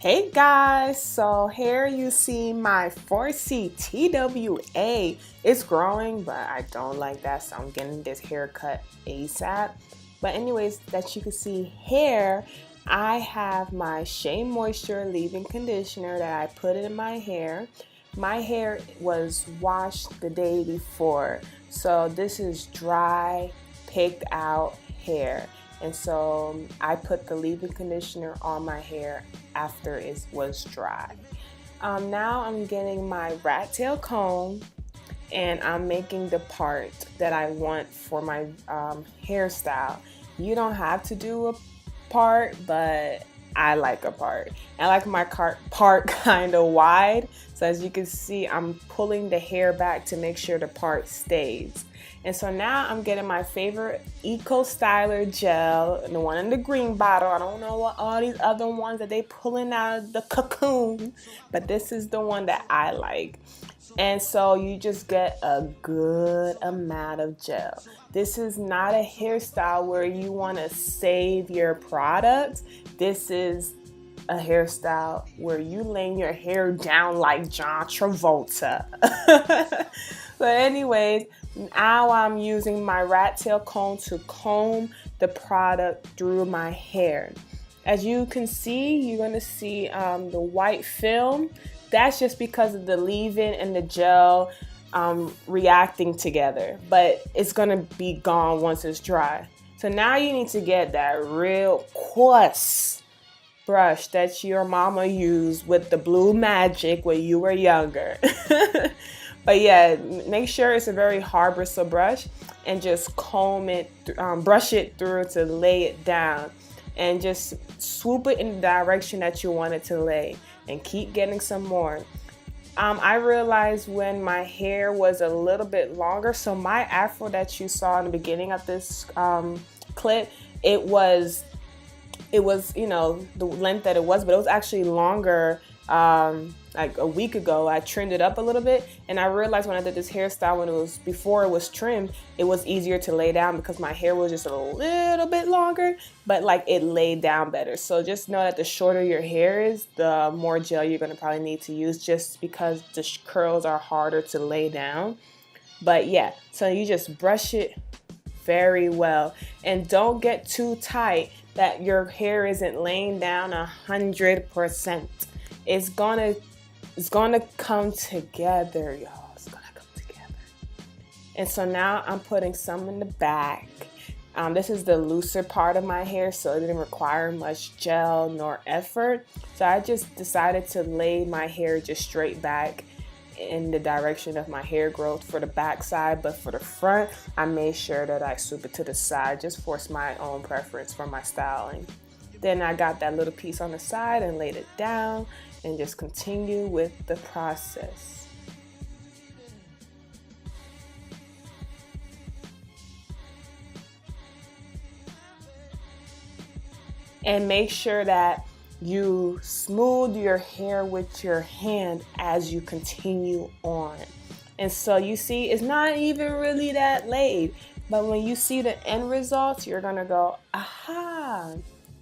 Hey guys, so here you see my 4C TWA. It's growing, but I don't like that, so I'm getting this haircut ASAP. But anyways, that you can see here, I have my Shea Moisture leave-in conditioner that I put in my hair. My hair was washed the day before, so this is dry, picked out hair. And so I put the leave-in conditioner on my hair after it was dry. Now I'm getting my rat tail comb and I'm making the part that I want for my hairstyle. You don't have to do a part, but I like a part. I like my part kind of wide, so as you can see, I'm pulling the hair back to make sure the part stays. And so now I'm getting my favorite Eco Styler gel, the one in the green bottle. I don't know what all these other ones that they pulling out of the cocoon, but this is the one that I like. And so you just get a good amount of gel. This is not a hairstyle where you want to save your product. This is a hairstyle where you laying your hair down like John Travolta. But anyways, now I'm using my rat tail comb to comb the product through my hair. As you can see, you're going to see the white film. That's just because of the leave-in and the gel reacting together, but it's going to be gone once it's dry. So now you need to get that real coarse brush that your mama used with the blue magic when you were younger. But yeah, make sure it's a very hard bristle brush and just comb it, brush it through to lay it down, and just swoop it in the direction that you want it to lay, and keep getting some more. I realized when my hair was a little bit longer, so my afro that you saw in the beginning of this clip, it was you know the length that it was, but it was actually longer. Like a week ago, I trimmed it up a little bit, and I realized when I did this hairstyle, when it was before it was trimmed, it was easier to lay down because my hair was just a little bit longer, but like it laid down better. So just know that the shorter your hair is, the more gel you're going to probably need to use, just because the curls are harder to lay down. But yeah, so you just brush it very well, and don't get too tight that your hair isn't laying down 100%. It's gonna come together, y'all. It's gonna come together. And so now I'm putting some in the back. This is the looser part of my hair, so it didn't require much gel nor effort. So I just decided to lay my hair just straight back in the direction of my hair growth for the back side, but for the front, I made sure that I swoop it to the side, just for my own preference for my styling. Then I got that little piece on the side and laid it down, and just continue with the process. And make sure that you smooth your hair with your hand as you continue on. And so you see, it's not even really that laid, but when you see the end results, you're gonna go, aha,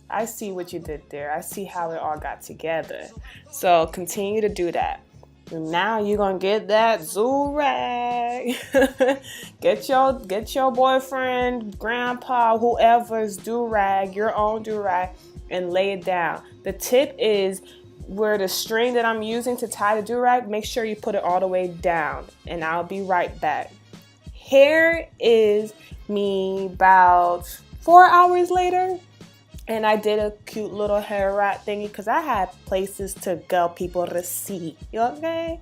I see what you did there. I see how it all got together. So continue to do that. And now you're gonna get that zoo rag. get your boyfriend, grandpa, whoever's do rag, your own do rag, and lay it down. The tip is where the string that I'm using to tie the do rag, make sure you put it all the way down, and I'll be right back. Here is me about 4 hours later. And I did a cute little hair wrap thingy because I had places to go, people to see. You okay?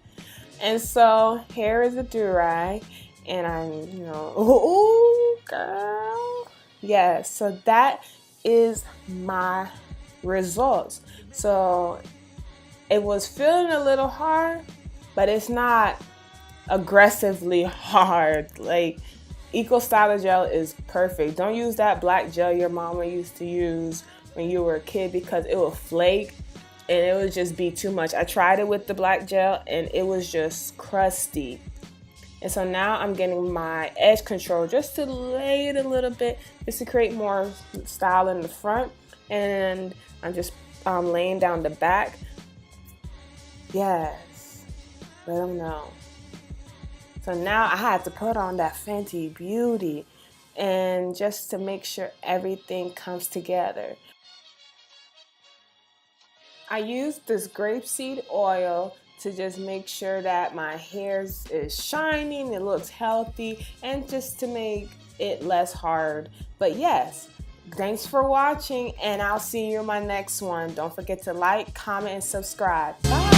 And so here is the do-rag. And I'm, ooh, girl. Yeah, so that is my results. So it was feeling a little hard, but it's not aggressively hard. Like, Eco Styler gel is perfect. Don't use that black gel your mama used to use when you were a kid, because it will flake and it would just be too much. I tried it with the black gel and it was just crusty. And so now I'm getting my edge control just to lay it a little bit, just to create more style in the front. And I'm just laying down the back. Yes, let them know. So now I had to put on that Fenty Beauty, and just to make sure everything comes together. I used this grapeseed oil to just make sure that my hair is shining, it looks healthy, and just to make it less hard. But yes, thanks for watching, and I'll see you in my next one. Don't forget to like, comment, and subscribe. Bye!